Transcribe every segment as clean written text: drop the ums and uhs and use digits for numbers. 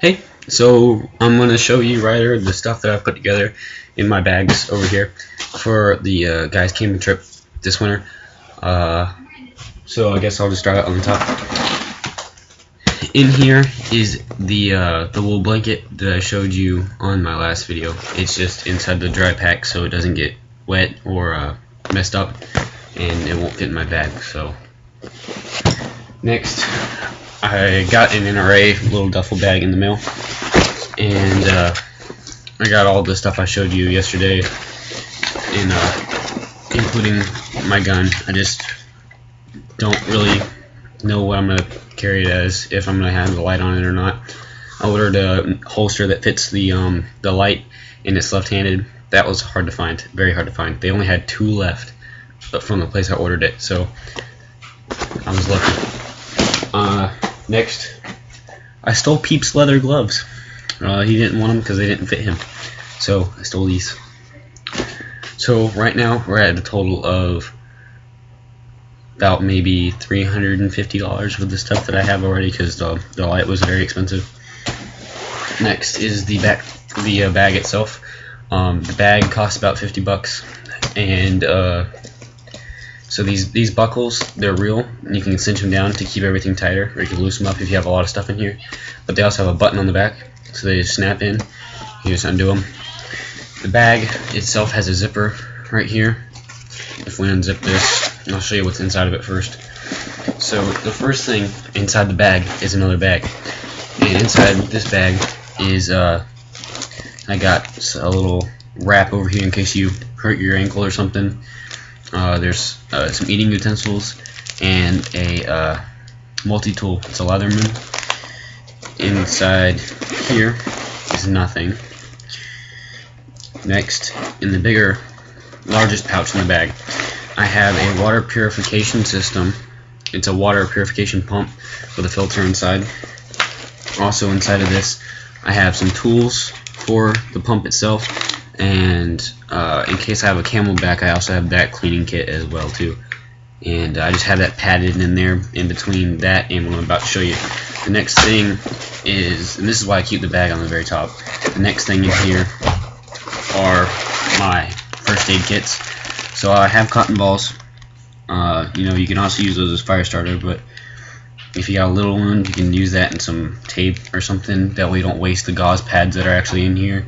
Hey, so I'm going to show you right here the stuff that I put together in my bags over here for the guys camping trip this winter. So I guess I'll just start out on the top. In here is the wool blanket that I showed you on my last video. It's just inside the dry pack so it doesn't get wet or messed up, and it won't fit in my bag. So next, I got an NRA little duffel bag in the mail, and I got all the stuff I showed you yesterday, including my gun. I just don't really know what I'm going to carry it as, if I'm going to have the light on it or not. I ordered a holster that fits the light, and it's left-handed. That was hard to find, very hard to find. They only had 2 left, but from the place I ordered it, so I was lucky. Next, I stole Peep's leather gloves. He didn't want them because they didn't fit him, so I stole these. So right now we're at a total of about maybe $350 with the stuff that I have already, because the light was very expensive. Next is the bag itself. The bag costs about 50 bucks, and so these buckles, they're real, and you can cinch them down to keep everything tighter, or you can loosen them up if you have a lot of stuff in here. But they also have a button on the back, so they just snap in. You just undo them. The bag itself has a zipper right here. If we unzip this, I'll show you what's inside of it first. So the first thing inside the bag is another bag, and inside this bag is I got a little wrap over here in case you hurt your ankle or something. There's some eating utensils and a multi-tool. It's a Leatherman. Inside here is nothing. Next, in the largest pouch in the bag, I have a water purification system. It's a water purification pump with a filter inside. Also inside of this, I have some tools for the pump itself, and in case I have a Camelback, I also have that cleaning kit as well too. And I just have that padded in there in between that and what I'm about to show you. The next thing is, and this is why I keep the bag on the very top, the next thing in here are my first aid kits. So I have cotton balls. You can also use those as fire starter, but if you got a little one, you can use that and some tape or something. That way you don't waste the gauze pads that are actually in here,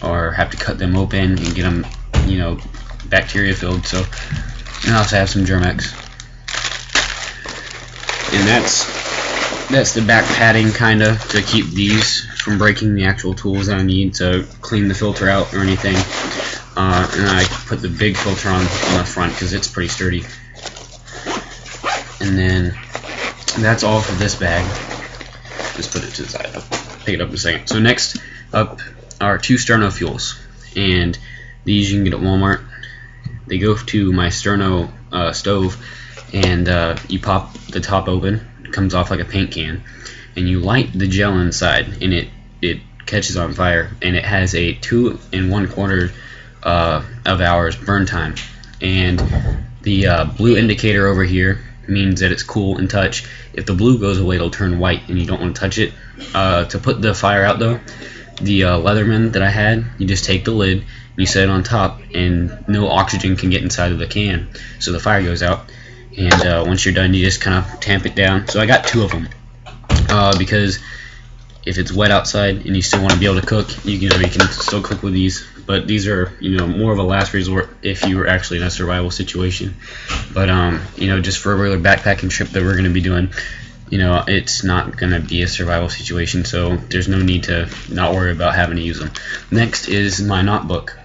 or have to cut them open and get them, bacteria filled. So, and I also have some Germ-X, and that's the back padding kinda to keep these from breaking the actual tools that I need to clean the filter out or anything. And I put the big filter on the front because it's pretty sturdy. And then that's all for this bag. Just put it to the side. I'll pick it up in a second. So next up are 2 Sterno fuels, and these you can get at Walmart. They go to my Sterno stove, and you pop the top open. It comes off like a paint can, and you light the gel inside, and it catches on fire, and it has a 2 1/4 of hours burn time. And the blue indicator over here means that it's cool and touch. If the blue goes away, it'll turn white, and you don't want to touch it. To put the fire out though, the Leatherman that I had, you just take the lid and you set it on top, and no oxygen can get inside of the can, so the fire goes out. And once you're done, you just kind of tamp it down. So I got 2 of them because if it's wet outside and you still want to be able to cook, you can still cook with these. But these are more of a last resort if you were actually in a survival situation. But just for a regular backpacking trip that we're going to be doing, it's not going to be a survival situation, so there's no need to not worry about having to use them. Next is my knot book.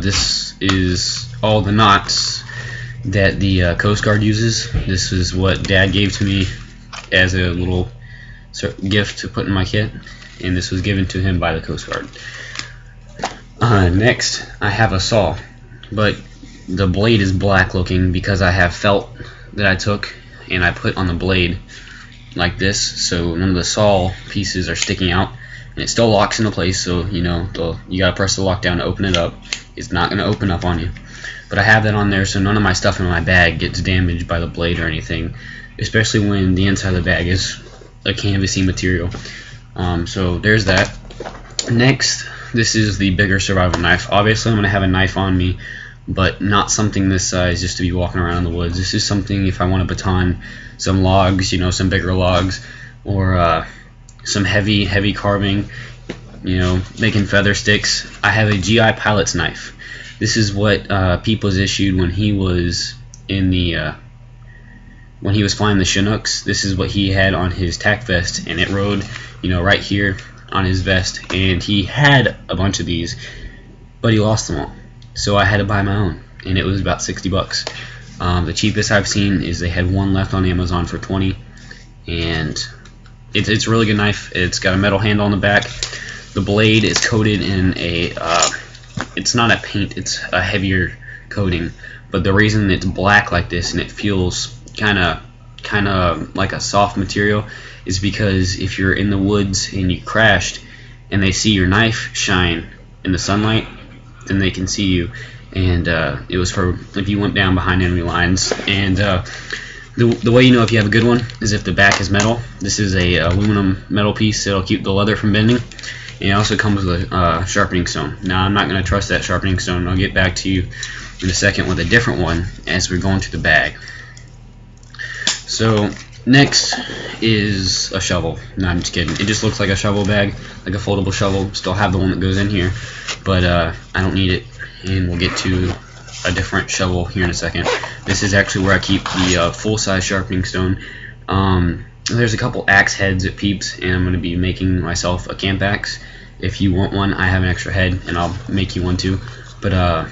This is all the knots that the Coast Guard uses. This is what Dad gave to me as a little gift to put in my kit, and this was given to him by the Coast Guard. Next, I have a saw, but the blade is black looking because I have felt that I took and I put on the blade like this, so none of the saw pieces are sticking out, and it still locks into place. So you gotta press the lock down to open it up. It's not gonna open up on you, but I have that on there so none of my stuff in my bag gets damaged by the blade or anything, especially when the inside of the bag is a canvasy material. So there's that. Next, this is the bigger survival knife. Obviously I'm going to have a knife on me, but not something this size just to be walking around in the woods. This is something if I want to baton some logs, some bigger logs, or some heavy carving, making feather sticks. I have a GI pilot's knife. This is what Peep was issued when he was in the when he was flying the Chinooks. This is what he had on his tack vest, and it rode right here on his vest, and he had a bunch of these, but he lost them all, so I had to buy my own, and it was about 60 bucks. The cheapest I've seen is they had one left on Amazon for 20, and it's a really good knife. It's got a metal handle on the back. The blade is coated in a it's not a paint, it's a heavier coating, but the reason it's black like this and it feels kind of like a soft material is because if you're in the woods and you crashed and they see your knife shine in the sunlight, then they can see you. And it was for if you went down behind enemy lines. And the way you know if you have a good one is if the back is metal. This is a aluminum metal piece that'll keep the leather from bending. And it also comes with a sharpening stone. Now I'm not going to trust that sharpening stone. I'll get back to you in a second with a different one as we're going to the bag. So next is a shovel. No, I'm just kidding. It just looks like a shovel bag, like a foldable shovel. Still have the one that goes in here, but I don't need it, and we'll get to a different shovel here in a second. This is actually where I keep the full-size sharpening stone. There's a couple axe heads at Peeps, and I'm going to be making myself a camp axe. If you want one, I have an extra head, and I'll make you one too. But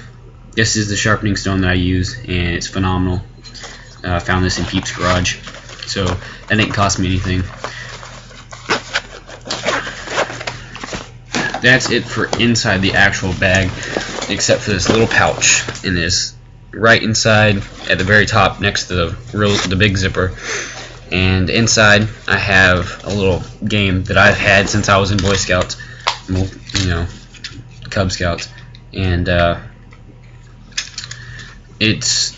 this is the sharpening stone that I use, and it's phenomenal. I found this in Peeps' garage, so that didn't cost me anything. That's it for inside the actual bag, except for this little pouch in this right inside at the very top next to the big zipper. And inside I have a little game that I've had since I was in Boy Scouts, Cub Scouts, and it's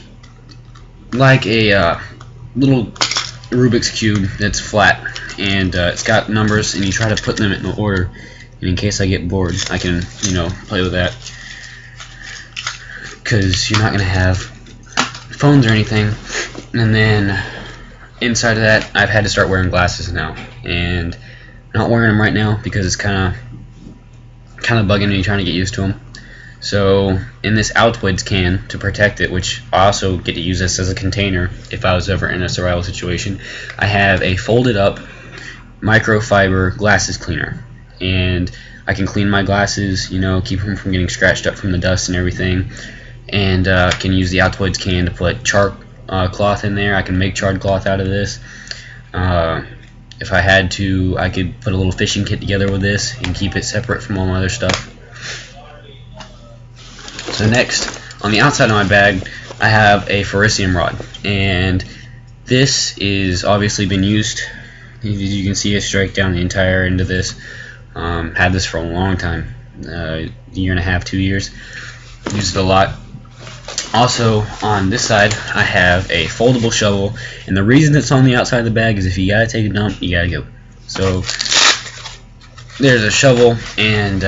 like a little Rubik's Cube that's flat, and it's got numbers, and you try to put them in order. And in case I get bored, I can play with that, because you're not going to have phones or anything. And then inside of that, I've had to start wearing glasses now, and not wearing them right now because it's kind of bugging me, trying to get used to them. So in this Altoids can, to protect it, which I also get to use this as a container if I was ever in a survival situation, I have a folded up microfiber glasses cleaner, and I can clean my glasses, keep them from getting scratched up from the dust and everything, and can use the Altoids can to put char cloth in there. I can make charred cloth out of this. If I had to, I could put a little fishing kit together with this and keep it separate from all my other stuff. So next, on the outside of my bag, I have a Ferricium rod, and this is obviously been used. As you can see, I strike down the entire end of this. Had this for a long time, a year and a half, 2 years. Used it a lot. Also, on this side, I have a foldable shovel, and the reason it's on the outside of the bag is if you gotta take a dump, you gotta go. So there's a shovel, and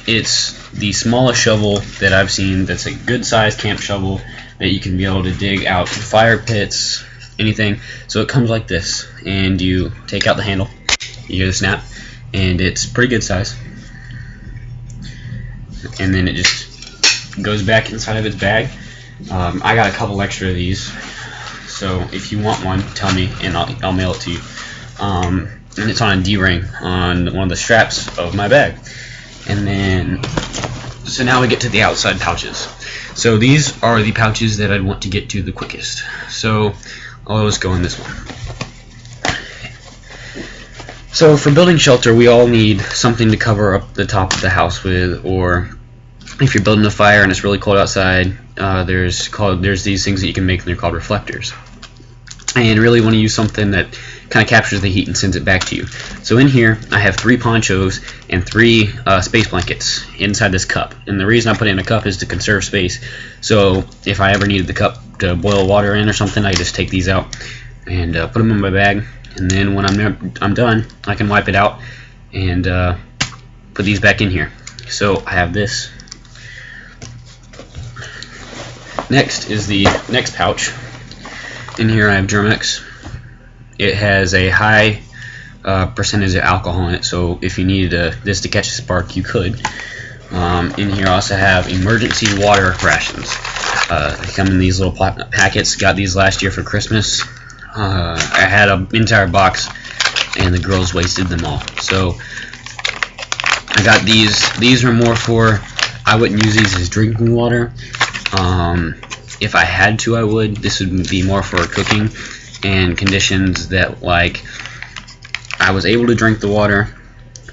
it's the smallest shovel that I've seen that's a good sized camp shovel that you can be able to dig out fire pits, anything. So it comes like this, and you take out the handle, you hear the snap, and it's pretty good size, and then it just goes back inside of its bag. I got a couple extra of these, so if you want one, tell me and I'll mail it to you. And it's on a D-ring on one of the straps of my bag. And then, so now we get to the outside pouches. So these are the pouches that I'd want to get to the quickest. So I'll always go in this one. So for building shelter, we all need something to cover up the top of the house with, or if you're building a fire and it's really cold outside, there's these things that you can make, and they're called reflectors. And really want to use something that kind of captures the heat and sends it back to you. So in here, I have 3 ponchos and 3 space blankets inside this cup. And the reason I put it in a cup is to conserve space. So if I ever needed the cup to boil water in or something, I just take these out and put them in my bag. And then when I'm done, I can wipe it out and put these back in here. So I have this. Next is the next pouch. In here I have Germ-X. It has a high percentage of alcohol in it, so if you needed this to catch a spark, you could. In here I also have emergency water rations. They come in these little packets. Got these last year for Christmas. I had an entire box, and the girls wasted them all. So I got these. These are more for, I wouldn't use these as drinking water. If I had to, I would. This would be more for cooking and conditions that, like, I was able to drink the water,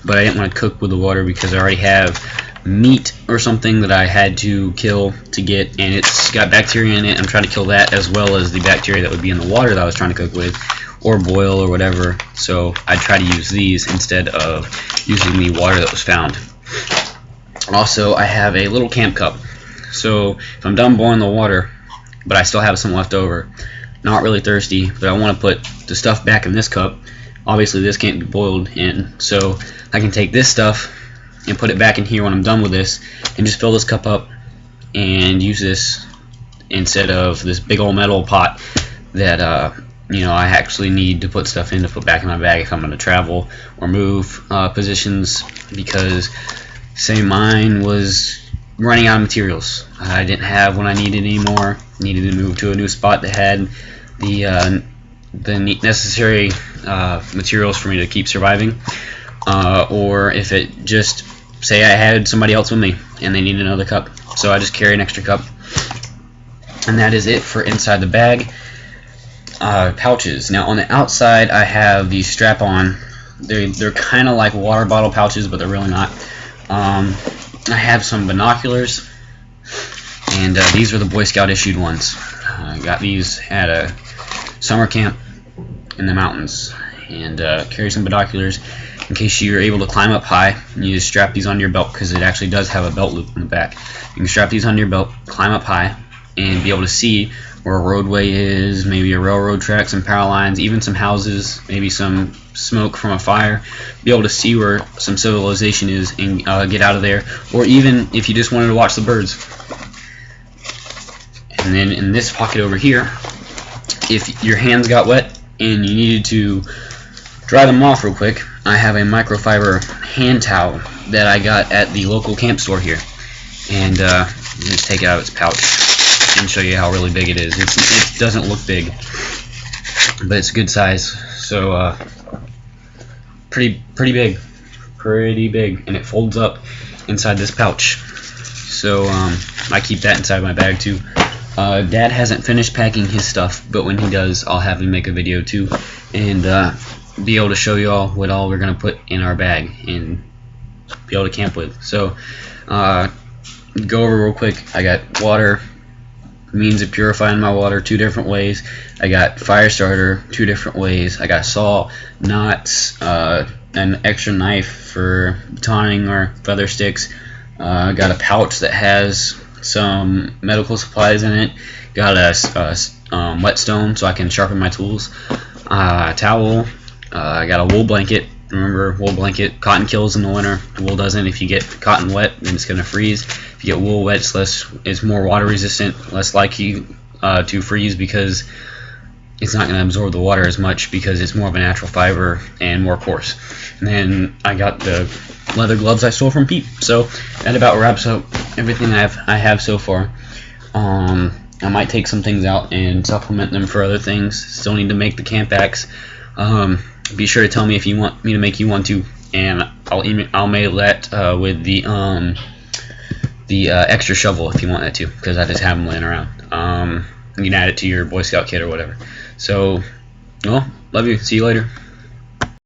but I didn't want to cook with the water because I already have meat or something that I had to kill to get, and it's got bacteria in it. I'm trying to kill that as well as the bacteria that would be in the water that I was trying to cook with or boil or whatever. So I try to use these instead of using the water that was found. Also, I have a little camp cup. So if I'm done boiling the water, but I still have some left over, not really thirsty, but I want to put the stuff back in this cup. Obviously this can't be boiled in, so I can take this stuff and put it back in here when I'm done with this, and just fill this cup up and use this instead of this big old metal pot that you know, I actually need to put stuff in to put back in my bag if I'm going to travel or move positions, because say mine was running out of materials. I didn't have what I needed anymore. Needed to move to a new spot that had the necessary materials for me to keep surviving, or if it just, say I had somebody else with me and they needed another cup, so I just carry an extra cup. And that is it for inside the bag. Pouches. Now on the outside I have these strap-on. They're kind of like water bottle pouches, but they're really not. I have some binoculars, and these are the Boy Scout issued ones. I got these at a summer camp in the mountains, and carry some binoculars in case you're able to climb up high. And you just strap these onto your belt, because it actually does have a belt loop in the back. You can strap these onto your belt, climb up high, and be able to see where a roadway is, maybe a railroad track, some power lines, even some houses, maybe some smoke from a fire. Be able to see where some civilization is and get out of there, or even if you just wanted to watch the birds. And then in this pocket over here, if your hands got wet and you needed to dry them off real quick, I have a microfiber hand towel that I got at the local camp store here. And just take it out of its pouch and show you how really big it is. It doesn't look big, but it's a good size. So pretty big, and it folds up inside this pouch. So I keep that inside my bag too. Dad hasn't finished packing his stuff, but when he does, I'll have him make a video too, and be able to show you all what all we're gonna put in our bag and be able to camp with. So go over real quick. I got water, means of purifying my water 2 different ways. I got fire starter 2 different ways. I got saw, knots, an extra knife for batoning or feather sticks. I got a pouch that has some medical supplies in it. Got a whetstone so I can sharpen my tools. Towel. I got a wool blanket. Remember, wool blanket, cotton kills in the winter. Wool doesn't. If you get cotton wet, then it's gonna freeze. If you get wool wet, it's more water resistant, less likely to freeze, because it's not gonna absorb the water as much because it's more of a natural fiber and more coarse. And then I got the leather gloves I stole from Pete. So that about wraps up everything I have so far. I might take some things out and supplement them for other things. Still need to make the camp axe. Be sure to tell me if you want me to make you one too, and I'll mail that with the extra shovel if you want that too, because I just have them laying around. You can add it to your Boy Scout kit or whatever. So, well, love you. See you later.